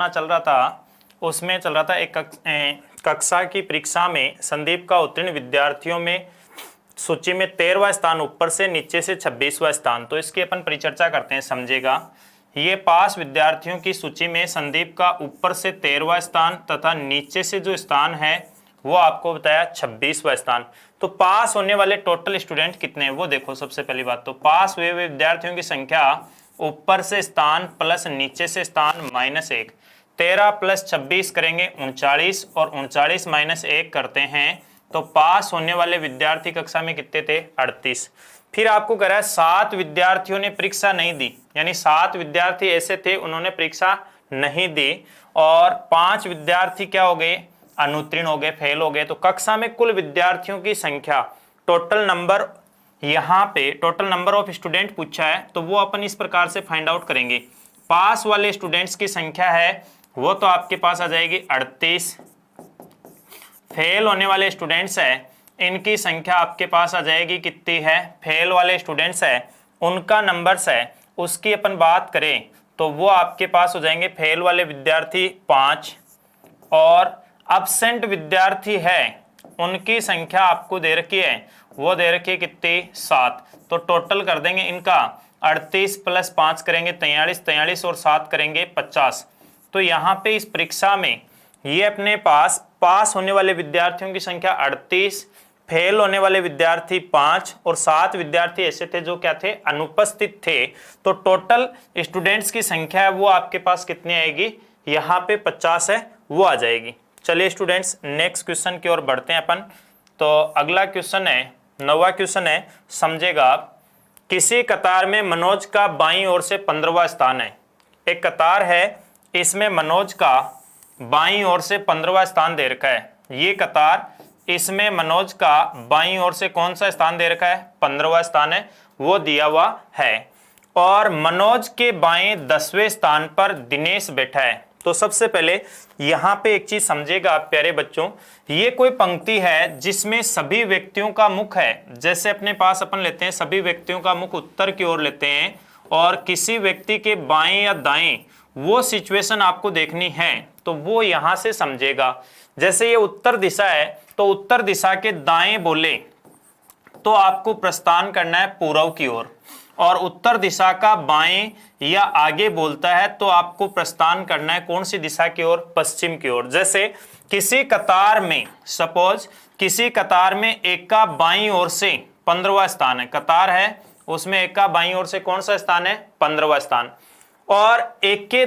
अपना चल रहा था, उसमें चल रहा था एक कक्षा की परीक्षा में संदीप का उत्तीर्ण विद्यार्थियों में सूची में 13वां स्थान, ऊपर से नीचे से 26वां स्थान। तो इसकी अपन परिचर्चा करते हैं, समझेगा। ये पास विद्यार्थियों की सूची में संदीप का ऊपर से 13वां स्थान तथा नीचे से जो स्थान है वो आपको बताया 26वां स्थान। तो पास होने वाले टोटल स्टूडेंट कितने हैं वो देखो। सबसे पहली बात तो पास हुए विद्यार्थियों की संख्या ऊपर से स्थान प्लस नीचे से स्थान -1, 13 + 26 करेंगे 39, और 39 - 1 करते हैं तो पास होने वाले विद्यार्थी कक्षा में कितने थे? 38। फिर आपको कह रहा है 7 विद्यार्थियों ने परीक्षा नहीं दी, यानी 7 विद्यार्थी ऐसे थे उन्होंने परीक्षा नहीं दी, और 5 विद्यार्थी क्या हो गए? अनुत्तीर्ण हो गए, फेल हो गए। तो कक्षा में कुल विद्यार्थियों की संख्या, टोटल नंबर, यहाँ पे टोटल नंबर ऑफ स्टूडेंट पूछा है तो वो अपन इस प्रकार से फाइंड आउट करेंगे। पास वाले स्टूडेंट्स की संख्या है वो तो आपके पास आ जाएगी 38। फेल होने वाले स्टूडेंट्स है इनकी संख्या आपके पास आ जाएगी कितनी है? फेल वाले स्टूडेंट्स है उनका नंबर्स है उसकी अपन बात करें तो वो आपके पास हो जाएंगे फेल वाले विद्यार्थी 5, और अब्सेंट विद्यार्थी है उनकी संख्या आपको दे रखी है, वो दे रखी है कितनी? 7। तो टोटल कर देंगे इनका 38 + 5 करेंगे 43, 43 और 7 करेंगे 50। तो यहाँ पे इस परीक्षा में ये अपने पास होने वाले विद्यार्थियों की संख्या 38, फेल होने वाले विद्यार्थी 5 और 7 विद्यार्थी ऐसे थे जो क्या थे? अनुपस्थित थे। तो टोटल स्टूडेंट्स की संख्या है वो आपके पास कितनी आएगी? यहाँ पे 50 है, वो आ जाएगी। चलिए स्टूडेंट्स नेक्स्ट क्वेश्चन की ओर बढ़ते हैं अपन। तो अगला क्वेश्चन है, 9वां क्वेश्चन है, समझेगा आप। किसी कतार में मनोज का बाईं ओर से 15वां स्थान है। एक कतार है, इसमें मनोज का बाईं ओर से 15वां स्थान दे रखा है। ये कतार, इसमें मनोज का बाईं ओर से कौन सा स्थान दे रखा है? 15वां स्थान है, वो दिया हुआ है। और मनोज के बाएं 10वें स्थान पर दिनेश बैठा है। तो सबसे पहले यहाँ पे एक चीज समझेगा आप प्यारे बच्चों, ये कोई पंक्ति है जिसमें सभी व्यक्तियों का मुख है। जैसे अपने पास अपन लेते हैं सभी व्यक्तियों का मुख उत्तर की ओर लेते हैं, और किसी व्यक्ति के बाएं या दाएं वो सिचुएशन आपको देखनी है तो वो यहाँ से समझेगा। जैसे ये उत्तर दिशा है तो उत्तर दिशा के दाएं बोले तो आपको प्रस्थान करना है पूर्व की ओर, और उत्तर दिशा का बाएं या आगे बोलता है तो आपको प्रस्थान करना है कौन सी दिशा की ओर? पश्चिम की ओर। जैसे किसी कतार में, सपोज किसी कतार में एक का बाईं ओर से 15वां स्थान है, कतार है उसमें एक का बाईं ओर से कौन सा स्थान है? 15वां स्थान। और एक के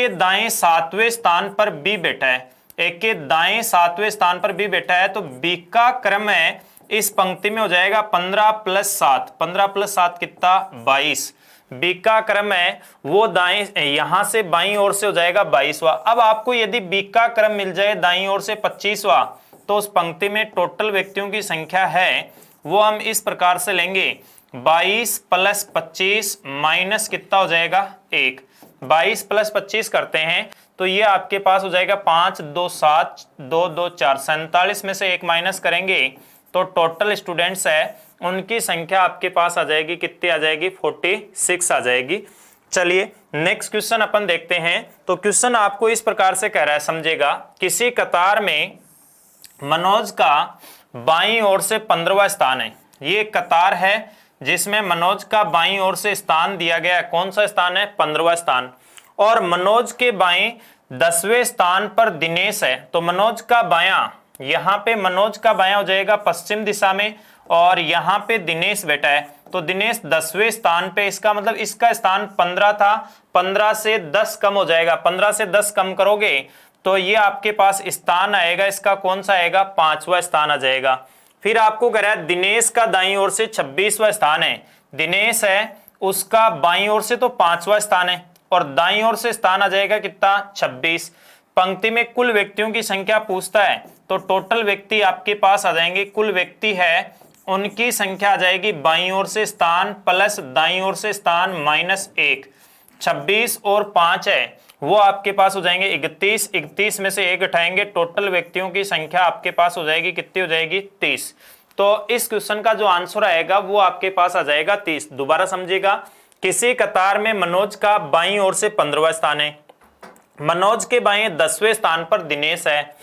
दाएं 7वें स्थान पर बी बैठा है, एक के दाएं 7वें स्थान पर बी बैठा है, तो बी का क्रम है इस पंक्ति में हो जाएगा 15 + 7, 15 + 7 कितना? 22। बी का क्रम है वो दाएं, यहां से बाईं ओर से हो जाएगा 22वां। अब आपको यदि बी का क्रम मिल जाए दाईं ओर से 25वां तो उस पंक्ति में टोटल व्यक्तियों की संख्या है वो हम इस प्रकार से लेंगे, 22 + 25 माइनस कितना हो जाएगा? 1। 22 + 25 करते हैं तो ये आपके पास हो जाएगा 5 2 7 2 2 4, 47 में से 1 माइनस करेंगे तो टोटल स्टूडेंट्स है उनकी संख्या आपके पास आ जाएगी कितनी? आ जाएगी 46 आ जाएगी। चलिए नेक्स्ट क्वेश्चन अपन देखते हैं। तो क्वेश्चन आपको इस प्रकार से कह रहा है, समझेगा। किसी कतार में मनोज का बाईं ओर से 15वां स्थान है। ये कतार है जिसमें मनोज का बाईं ओर से स्थान दिया गया है, कौन सा स्थान है? 15वां स्थान। और मनोज के बाएं 10वें स्थान पर दिनेश है, तो मनोज का बायां, यहाँ पे मनोज का बायां हो जाएगा पश्चिम दिशा में, और यहाँ पे दिनेश बैठा है तो दिनेश 10वें स्थान पे, इसका मतलब इसका स्थान 15 था, 15 से 10 कम हो जाएगा, 15 से 10 कम करोगे तो ये आपके पास स्थान आएगा, इसका कौन सा आएगा? 5वां स्थान आ जाएगा। फिर आपको कह रहा है दिनेश का दाईं ओर से 26वां स्थान है। दिनेश है उसका बाईं ओर से तो 5वां स्थान है, और दाईं ओर से स्थान आ जाएगा कितना? 26। पंक्ति में कुल व्यक्तियों की संख्या पूछता है तो टोटल व्यक्ति आपके पास आ जाएंगे, कुल व्यक्ति है उनकी संख्या आ जाएगी बाईं ओर से स्थान प्लस दाईं ओर से स्थान -1। 26 और 5 है वो आपके पास हो जाएंगे 31, 31 में से 1 उठाएंगे, टोटल व्यक्तियों की संख्या आपके पास हो जाएगी कितनी? हो जाएगी 30। तो इस क्वेश्चन का जो आंसर आएगा वो आपके पास आ जाएगा 30। दोबारा समझिएगा, किसी कतार में मनोज का बाईं ओर से 15वां स्थान है, मनोज के बाएं 10वें स्थान पर दिनेश है।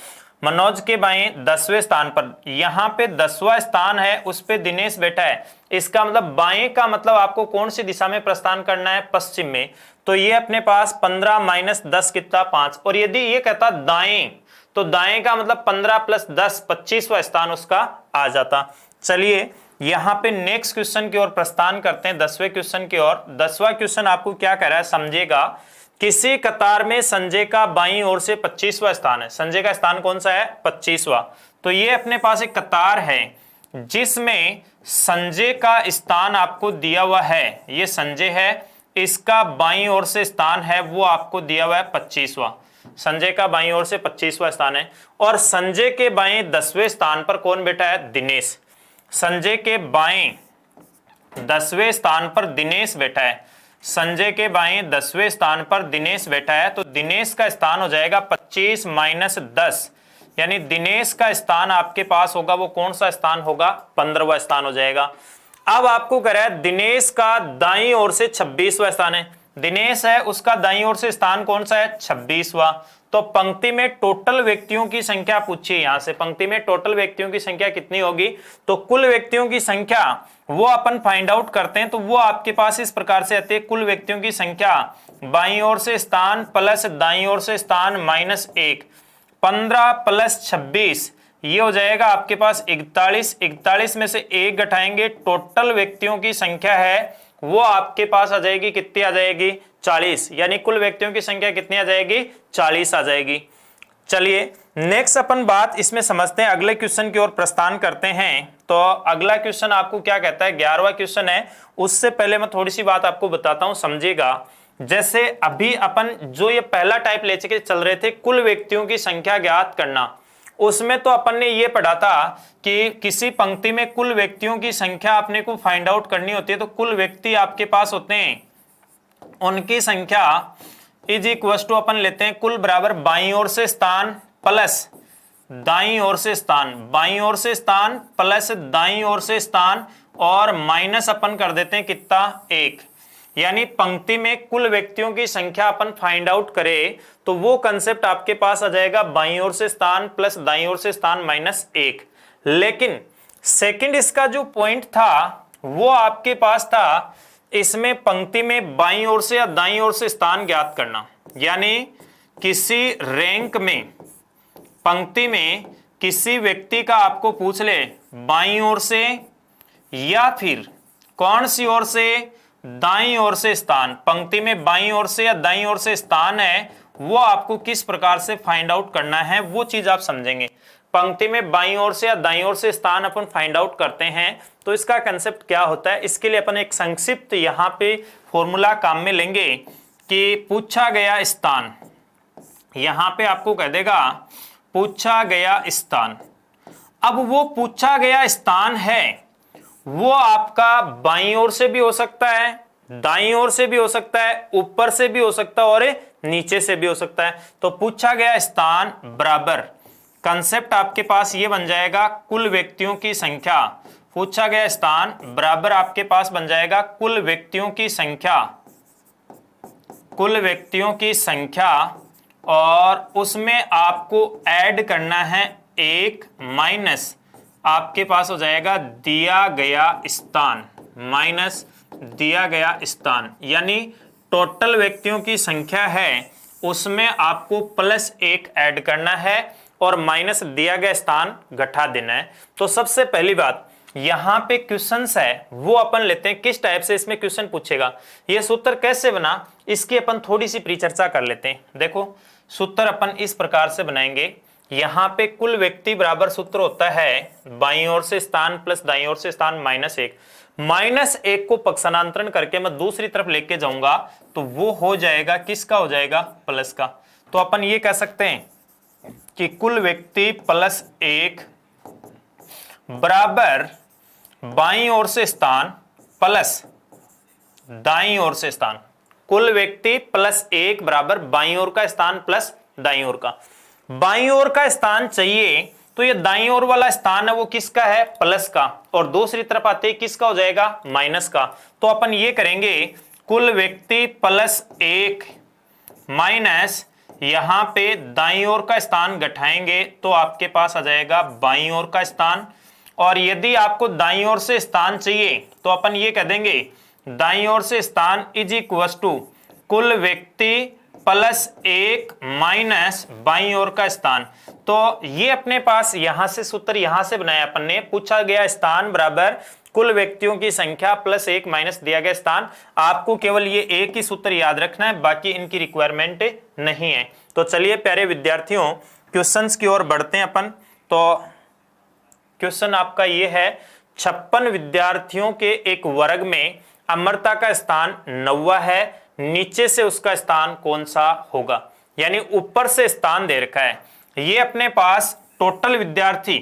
मनोज के बाएं 10वें स्थान पर, यहाँ पे 10वां स्थान है, उस पे दिनेश बैठा है। इसका मतलब बाएं का मतलब आपको कौन सी दिशा में प्रस्थान करना है? पश्चिम में। तो ये अपने पास 15 - 10 कितना? 5। और यदि ये कहता दाएं, तो दाएं का मतलब 15 + 10 25वां स्थान उसका आ जाता। चलिए यहाँ पे नेक्स्ट क्वेश्चन की ओर प्रस्थान करते हैं, 10वें क्वेश्चन की ओर। 10वां क्वेश्चन आपको क्या कह रहा है? समझेगा, किसी कतार में संजय का बाईं ओर से 25वां स्थान है। संजय का स्थान कौन सा है? 25वां। तो ये अपने पास एक कतार है जिसमें संजय का स्थान आपको दिया हुआ है। ये संजय है, इसका बाईं ओर से स्थान है वो आपको दिया हुआ है 25वां। संजय का बाईं ओर से 25वां स्थान है। और संजय के बाएं 10वें स्थान पर कौन बैठा है? दिनेश। संजय के बाएं 10वें स्थान पर दिनेश बैठा है। संजय के बाएं 10वें स्थान पर दिनेश बैठा है। तो दिनेश का स्थान हो जाएगा 25 - 10, यानी दिनेश का स्थान आपके पास होगा वो कौन सा स्थान होगा? 15वां स्थान हो जाएगा। अब आपको कह रहा है दिनेश का दाईं ओर से 26वां स्थान है। दिनेश है, उसका दाईं ओर से स्थान कौन सा है? 26वां। तो पंक्ति में टोटल व्यक्तियों की संख्या पूछिए। यहां से पंक्ति में टोटल व्यक्तियों की संख्या कितनी होगी? तो कुल व्यक्तियों की संख्या वो अपन फाइंड आउट करते हैं, तो वो आपके पास इस प्रकार से आती है। कुल व्यक्तियों की संख्या बाईं ओर से स्थान प्लस दाईं ओर से स्थान -1, 15 + 26, ये हो जाएगा आपके पास 41। 41 में से 1 घटाएंगे, टोटल व्यक्तियों की संख्या है वो आपके पास आ जाएगी, कितनी आ जाएगी? 40। यानी कुल व्यक्तियों की संख्या कितनी आ जाएगी? 40 आ जाएगी। चलिए नेक्स्ट अपन बात इसमें समझते हैं, अगले क्वेश्चन की ओर प्रस्थान करते हैं। तो अगला क्वेश्चन आपको क्या कहता है? 11वां क्वेश्चन है। उससे पहले मैं थोड़ी सी बात आपको बताता हूं, समझिएगा। जैसे अभी अपन जो ये पहला टाइप ले के चल रहे थे, कुल व्यक्तियों की संख्या ज्ञात करना, उसमें तो अपन ने ये पढ़ा था कि किसी पंक्ति में कुल व्यक्तियों की संख्या अपने को फाइंड आउट करनी होती है। तो कुल व्यक्ति आपके पास होते हैं, उनकी संख्या = अपन लेते हैं कुल बराबर बाईं ओर से स्थान प्लस दाईं ओर से स्थान, बाईं ओर से स्थान प्लस दाईं ओर से स्थान, और माइनस अपन कर देते हैं कितना? 1। यानी पंक्ति में कुल व्यक्तियों की संख्या अपन फाइंड आउट करें तो वो कंसेप्ट आपके पास आ जाएगा बाईं ओर से स्थान प्लस दाईं ओर से स्थान -1। लेकिन सेकंड इसका जो पॉइंट था वो आपके पास था, इसमें पंक्ति में बाईं ओर से या दाईं ओर से स्थान ज्ञात करना। यानी किसी रैंक में पंक्ति में किसी व्यक्ति का आपको पूछ ले बाईं ओर से या फिर कौन सी ओर से? दाईं ओर से स्थान। पंक्ति में बाईं ओर से या दाईं ओर से स्थान है, वो आपको किस प्रकार से फाइंड आउट करना है वो चीज आप समझेंगे। पंक्ति में बाईं ओर से या दाईं ओर से स्थान अपन फाइंड आउट करते हैं तो इसका कंसेप्ट क्या होता है, इसके लिए अपन एक संक्षिप्त यहाँ पे फॉर्मूला काम में लेंगे कि पूछा गया स्थान। यहां पे आपको कह देगा पूछा गया स्थान। अब वो पूछा गया स्थान है वो आपका बाईं ओर से भी हो सकता है, दाईं ओर से भी हो सकता है, ऊपर से भी हो सकता है और नीचे से भी हो सकता है। तो पूछा गया स्थान बराबर कंसेप्ट आपके पास ये बन जाएगा कुल व्यक्तियों की संख्या। पूछा गया स्थान बराबर आपके पास बन जाएगा कुल व्यक्तियों की संख्या, कुल व्यक्तियों की संख्या, और उसमें आपको ऐड करना है 1 माइनस आपके पास हो जाएगा दिया गया स्थान, माइनस दिया गया स्थान। यानी टोटल व्यक्तियों की संख्या है उसमें आपको +1 ऐड करना है और माइनस दिया गया स्थान घटा देना है। तो सबसे पहली बात यहां पे क्वेश्चंस है वो अपन लेते हैं किस टाइप से इसमें क्वेश्चन पूछेगा, ये सूत्र कैसे बना इसकी अपन थोड़ी सी परिचर्चा कर लेते हैं। देखो सूत्र अपन इस प्रकार से बनाएंगे, यहां पे कुल व्यक्ति बराबर सूत्र होता है बाईं ओर से स्थान प्लस दाईं ओर से स्थान -1। -1 को पक्षांतरण करके मैं दूसरी तरफ लेके जाऊंगा तो वो हो जाएगा किसका? हो जाएगा प्लस का। तो अपन ये कह सकते हैं कि कुल व्यक्ति +1 बराबर बाईं ओर से स्थान प्लस दाईं ओर से स्थान। कुल व्यक्ति +1 बराबर बाईं ओर का स्थान प्लस दाईं ओर का। बाईं ओर का स्थान चाहिए तो ये दाईं ओर वाला स्थान है वो किसका है? प्लस का, और दूसरी तरफ आते किसका हो जाएगा? माइनस का। तो अपन ये करेंगे कुल व्यक्ति +1 माइनस यहां पे दाईं ओर का स्थान घटाएंगे तो आपके पास आ जाएगा बाईं ओर का स्थान। और यदि आपको दाईं ओर से स्थान चाहिए तो अपन ये कह देंगे दाईं ओर से स्थान इज इक्वल टू कुल व्यक्ति प्लस 1 माइनस बाईं ओर का स्थान। तो ये अपने पास यहां से सूत्र यहां से बनाया अपन ने, पूछा गया स्थान बराबर कुल व्यक्तियों की संख्या प्लस 1 माइनस दिया गया स्थान। आपको केवल ये एक ही सूत्र याद रखना है, बाकी इनकी रिक्वायरमेंट नहीं है। तो चलिए प्यारे विद्यार्थियों क्वेश्चंस की ओर बढ़ते हैं अपन। तो क्वेश्चन आपका ये है 56 विद्यार्थियों के एक वर्ग में अमरता का स्थान 9वां है, नीचे से उसका स्थान कौन सा होगा। यानी ऊपर से स्थान दे रखा है, ये अपने पास टोटल विद्यार्थी,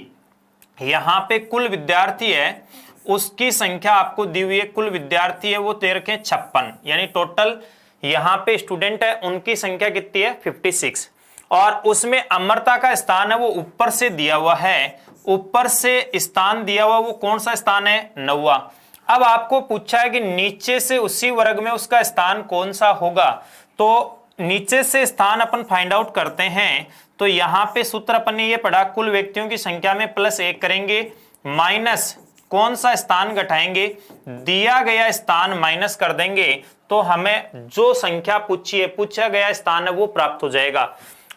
यहां पे कुल विद्यार्थी है उसकी संख्या आपको दी हुई है, कुल विद्यार्थी है वो दे रखे 56, यानी टोटल यहां पे स्टूडेंट है उनकी संख्या कितनी है 56। और उसमें अमरता का स्थान है वो ऊपर से दिया हुआ है, ऊपर से स्थान दिया हुआ वो कौन सा स्थान है 9वां। अब आपको पूछा है कि नीचे से उसी वर्ग में उसका स्थान कौन सा होगा। तो नीचे से स्थान अपन फाइंड आउट करते हैं। तो यहां पे सूत्र अपन ने ये पढ़ा, कुल व्यक्तियों की संख्या में प्लस 1 करेंगे, माइनस कौन सा स्थान घटाएंगे, दिया गया स्थान माइनस कर देंगे तो हमें जो संख्या पूछा गया स्थान है वो प्राप्त हो जाएगा।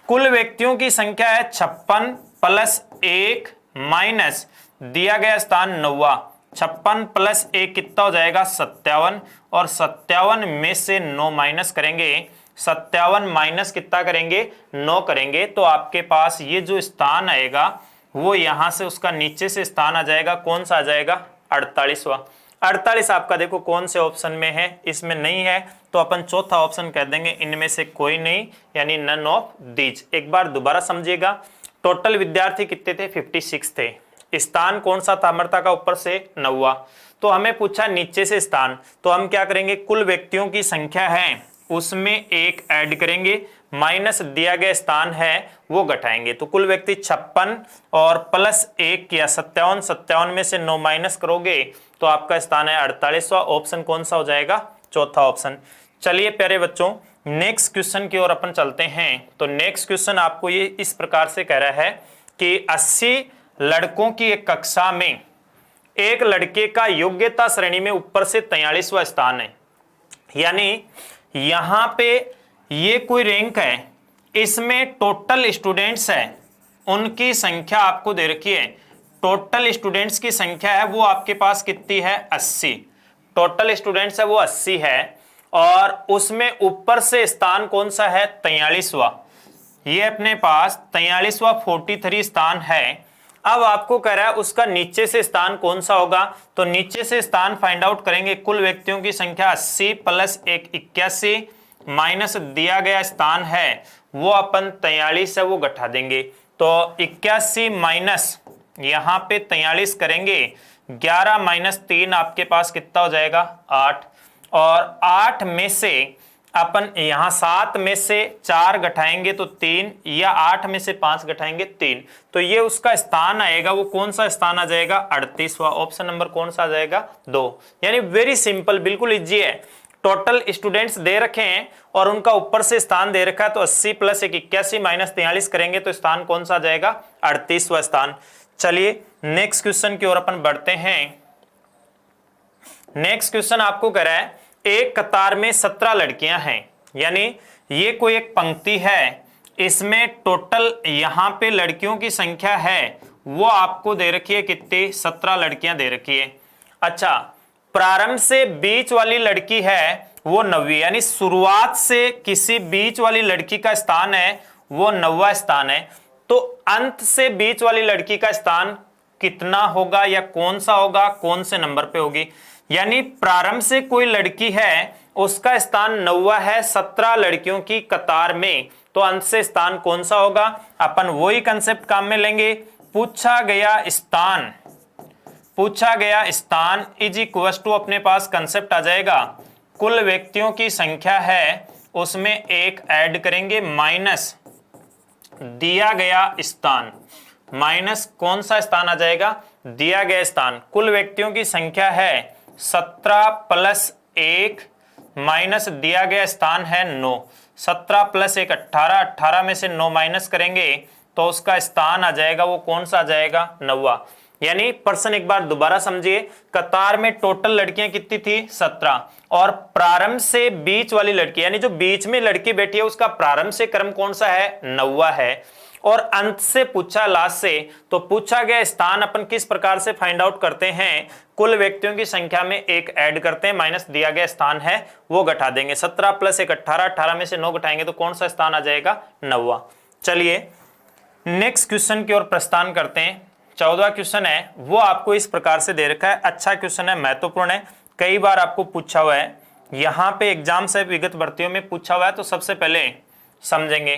कुल व्यक्तियों की संख्या है 56 प्लस 1 माइनस दिया गया स्थान 9वां। 56 प्लस 1 कितना हो जाएगा 57, और 57 में से 9 माइनस करेंगे, 57 माइनस कितना करेंगे 9 करेंगे, तो आपके पास ये जो स्थान आएगा वो यहां से उसका नीचे से स्थान आ जाएगा, कौन सा आ जाएगा 48वां। 48 आपका देखो कौन से ऑप्शन में है, इसमें नहीं है, तो अपन चौथा ऑप्शन कह देंगे इनमें से कोई नहीं, यानी नन ऑफ दीज। एक बार दोबारा समझिएगा, टोटल विद्यार्थी कितने थे 56 थे, स्थान कौन सा था अमरता का ऊपर से 9वां। तो हमें पूछा नीचे से स्थान, तो हम क्या करेंगे कुल व्यक्तियों की संख्या है उसमें 1 ऐड करेंगे, माइनस दिया गया स्थान है वो घटाएंगे। तो कुल व्यक्ति 56 और प्लस 1 किया 57, 57 में से 9 माइनस करोगे तो आपका स्थान है 48वां। ऑप्शन कौन सा हो जाएगा चौथा ऑप्शन। चलिए प्यारे बच्चों नेक्स्ट क्वेश्चन की ओर अपन चलते हैं। तो नेक्स्ट क्वेश्चन आपको ये इस प्रकार से कह रहा है कि 80 लड़कों की एक कक्षा में एक लड़के का योग्यता श्रेणी में ऊपर से 43वां स्थान है। यानी यहां पे ये कोई रैंक है, इसमें टोटल स्टूडेंट्स है उनकी संख्या आपको दे रखी है, टोटल स्टूडेंट्स की संख्या है वो आपके पास कितनी है 80, टोटल स्टूडेंट्स है वो 80 है, और उसमें ऊपर से स्थान कौन सा है 43वां। ये अपने पास 43वां 43 स्थान है। अब आपको कह रहा है उसका नीचे से स्थान कौन सा होगा, तो नीचे से स्थान फाइंड आउट करेंगे, कुल व्यक्तियों की संख्या 80 प्लस 1 81 माइनस दिया गया स्थान है वो अपन 43 है वो घटा देंगे। तो 81 माइनस यहां पे 43 करेंगे, 11 माइनस 3 आपके पास कितना हो जाएगा 8, और 8 में से अपन यहां 7 में से 4 घटाएंगे तो 3, या 8 में से 5 घटाएंगे 3, तो ये उसका स्थान आएगा वो कौन सा स्थान आ जाएगा 38वां। ऑप्शन नंबर कौन सा आ जाएगा 2। यानी वेरी सिंपल, बिल्कुल इजी है। टोटल स्टूडेंट्स दे रखे हैं और उनका ऊपर से स्थान दे रखा है, तो 80 प्लस 1 81 माइनस 43 करेंगे तो स्थान कौन सा आ जाएगा 38वां स्थान। चलिए नेक्स्ट क्वेश्चन की ओर अपन बढ़ते हैं। नेक्स्ट क्वेश्चन आपको कह रहा है एक कतार में 17 लड़कियां हैं, यानी ये कोई एक पंक्ति है, इसमें टोटल यहां पे लड़कियों की संख्या है वो आपको दे रखी है कितनी 17 लड़कियां दे रखी है। अच्छा, प्रारंभ से बीच वाली लड़की है वो 9वीं, यानी शुरुआत से किसी बीच वाली लड़की का स्थान है वो 9वां स्थान है, तो अंत से बीच वाली लड़की का स्थान कितना होगा या कौन सा होगा, कौन से नंबर पे होगी। यानी प्रारंभ से कोई लड़की है उसका स्थान 9वां है 17 लड़कियों की कतार में, तो अंत से स्थान कौन सा होगा, अपन वही कंसेप्ट काम में लेंगे। पूछा गया स्थान इज इक्वल टू अपने पास कंसेप्ट आ जाएगा, कुल व्यक्तियों की संख्या है उसमें 1 ऐड करेंगे माइनस दिया गया स्थान, माइनस कौन सा स्थान आ जाएगा दिया गया स्थान। कुल व्यक्तियों की संख्या है 17 प्लस 1 माइनस दिया गया स्थान है 9, 17 प्लस 1 18, 18 में से 9 माइनस करेंगे तो उसका स्थान आ जाएगा, वो कौन सा आ जाएगा, 9वां। यानी प्रश्न एक बार दोबारा समझिए, कतार में टोटल लड़कियां कितनी थी, 17, और प्रारंभ से बीच वाली लड़की यानी जो बीच में लड़की बैठी है उसका प्रारंभ से क्रम कौन सा है, 9वां है, और अंत से पूछा लास्ट से, तो पूछा गया स्थान अपन किस प्रकार से फाइंड आउट करते हैं, कुल व्यक्तियों की संख्या में एक ऐड करते हैं माइनस दिया गया स्थान है वो घटा देंगे। 17 प्लस 1 18, 18 में से 9 घटाएंगे तो कौन सा स्थान आ जाएगा, 9वां। चलिए नेक्स्ट क्वेश्चन की ओर प्रस्थान करते हैं। 14वां क्वेश्चन है वो आपको इस प्रकार से दे रखा है, अच्छा क्वेश्चन है, महत्वपूर्ण है, कई बार आपको पूछा हुआ है, यहां पे एग्जाम से विगत भर्तियों में पूछा हुआ है। तो सबसे पहले समझेंगे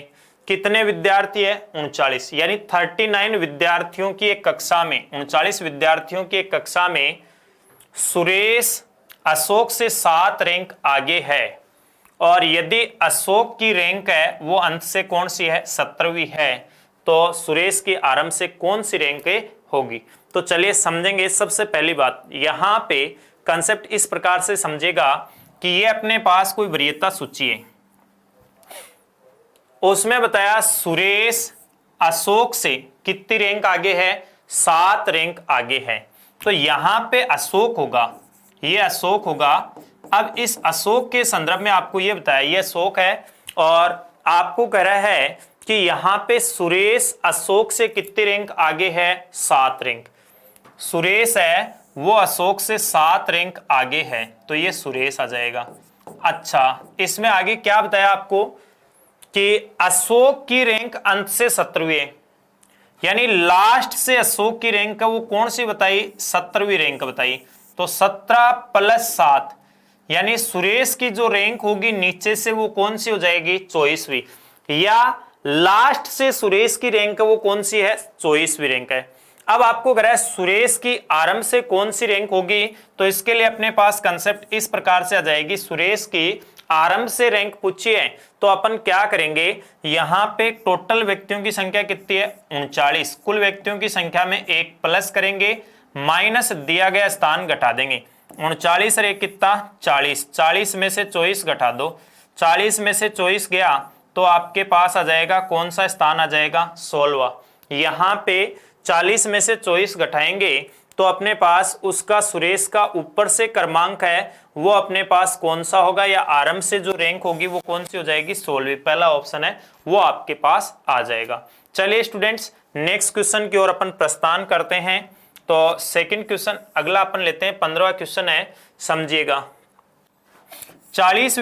कितने विद्यार्थी है, 39, यानी 39 विद्यार्थियों की एक कक्षा में, 39 विद्यार्थियों की एक कक्षा में सुरेश अशोक से 7 रैंक आगे है, और यदि अशोक की रैंक है वो अंत से कौन सी है, 17वीं है, तो सुरेश की आरंभ से कौन सी रैंक होगी। तो चलिए समझेंगे। सबसे पहली बात यहां पे कंसेप्ट इस प्रकार से समझेगा कि ये अपने पास कोई वरीयता सूची है, उसमें बताया सुरेश अशोक से कितनी रैंक आगे है, 7 रैंक आगे है, तो यहां पे अशोक होगा, ये अशोक होगा। अब इस अशोक के संदर्भ में आपको ये बताया ये अशोक है, और आपको कह रहा है कि यहां पे सुरेश अशोक से कितनी रैंक आगे है, 7 रैंक। सुरेश है वो अशोक से 7 रैंक आगे है, तो ये सुरेश आ जाएगा। अच्छा, इसमें आगे क्या बताया आपको कि अशोक की रैंक अंत से 17वीं है, यानी लास्ट से अशोक की रैंक वो कौन सी बताई, 17वीं रैंक बताई। तो 17 प्लस 7 यानी सुरेश की जो रैंक होगी नीचे से वो कौन सी हो जाएगी, 24वीं, या लास्ट से सुरेश की रैंक वो कौन सी है, 24वीं रैंक है। अब आपको कह रहा है सुरेश की आरंभ से कौन सी रैंक होगी, तो इसके लिए अपने पास कंसेप्ट इस प्रकार से आ जाएगी, सुरेश की आरंभ से रैंक पूछी है तो अपन क्या करेंगे, यहां पे टोटल व्यक्तियों की संख्या कितनी है, 39, कुल व्यक्तियों की संख्या में 1 प्लस करेंगे माइनस दिया गया स्थान घटा देंगे। 39 और 1 कितना, 40, 40 में से 24 घटा दो, 40 में से 24 गया तो आपके पास आ जाएगा कौन सा स्थान आ जाएगा, 16वां। यहां पे 40 में से 24 घटाएंगे तो अपने पास उसका सुरेश का ऊपर से क्रमांक है वो अपने पास कौन सा होगा, या आरंभ से जो रैंक होगी वो कौन सी हो जाएगी, 16वीं। पहला ऑप्शन है वो आपके पास आ जाएगा। चलिए स्टूडेंट्स नेक्स्ट क्वेश्चन की ओर अपन प्रस्थान करते हैं। तो सेकंड क्वेश्चन अगला अपन लेते हैं, 15वां क्वेश्चन है, समझिएगा। 40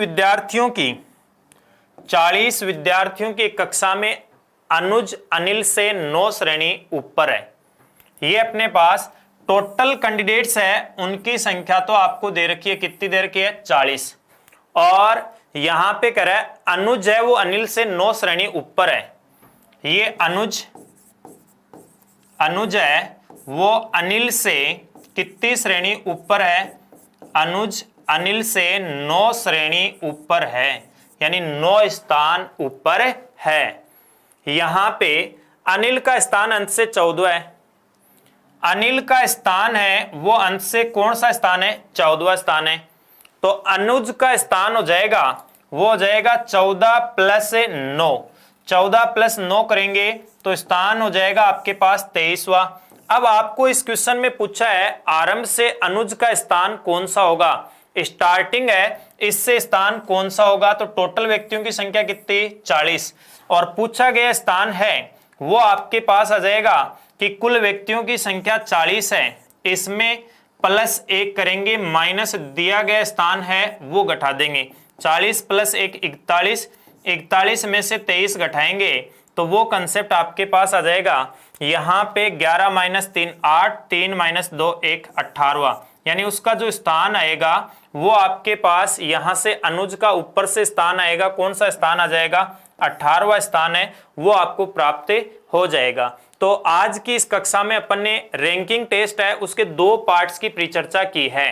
विद्यार्थियों की कक्षा में अनुज अनिल से 9 श्रेणी ऊपर है। ये अपने पास टोटल कैंडिडेट्स है उनकी संख्या तो आपको दे रखी है, कितनी दे रखी है, 40, और यहां पे कह रहा है अनुज है वो अनिल से 9 श्रेणी ऊपर है। ये अनुज है वो अनिल से कितनी श्रेणी ऊपर है, अनुज अनिल से 9 श्रेणी ऊपर है, यानी 9 स्थान ऊपर है। यहां पे अनिल का स्थान अंत से 14 है, अनिल का स्थान है वो अंत से कौन सा स्थान है, 14वां स्थान है, तो अनुज का स्थान हो जाएगा वो हो जाएगा 14 प्लस 9, 14 प्लस 9 करेंगे तो स्थान हो जाएगा आपके पास 23वां। अब आपको इस क्वेश्चन में पूछा है आरंभ से अनुज का स्थान कौन सा होगा, स्टार्टिंग है इससे स्थान कौन सा होगा, तो टोटल व्यक्तियों की संख्या कितनी, 40, और पूछा गया स्थान है वो आपके पास आ जाएगा कि कुल व्यक्तियों की संख्या 40 है, इसमें प्लस 1 करेंगे माइनस दिया गया स्थान है वो घटा देंगे। 40 प्लस 1 41, 41 में से 23 घटाएंगे तो वो कंसेप्ट आपके पास आ जाएगा। यहां पे 11 माइनस 3 8, 3 माइनस 2 1, 18वां, यानी उसका जो स्थान आएगा वो आपके पास यहां से अनुज का ऊपर से स्थान आएगा, कौन सा स्थान आ जाएगा, 18वां स्थान है वो आपको प्राप्त हो जाएगा। तो आज की इस कक्षा में अपन ने रैंकिंग टेस्ट है उसके 2 पार्ट्स की परिचर्चा की है,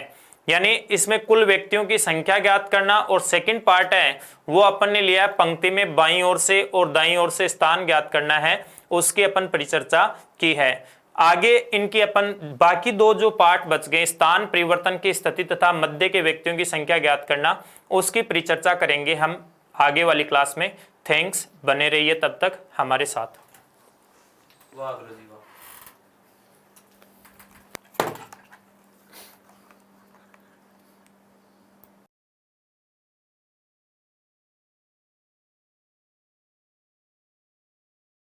यानी इसमें कुल व्यक्तियों की संख्या ज्ञात करना, और सेकंड पार्ट है वो अपन ने लिया है पंक्ति में बाईं ओर से और दाईं ओर से स्थान ज्ञात करना है, उसकी अपन परिचर्चा की है। आगे इनकी अपन बाकी 2 जो पार्ट बच गए, स्थान परिवर्तन की स्थिति तथा मध्य के व्यक्तियों की संख्या ज्ञात करना, उसकी परिचर्चा करेंगे हम आगे वाली क्लास में। थैंक्स, बने रहिए तब तक हमारे साथ। वाह गुरुजी वाह।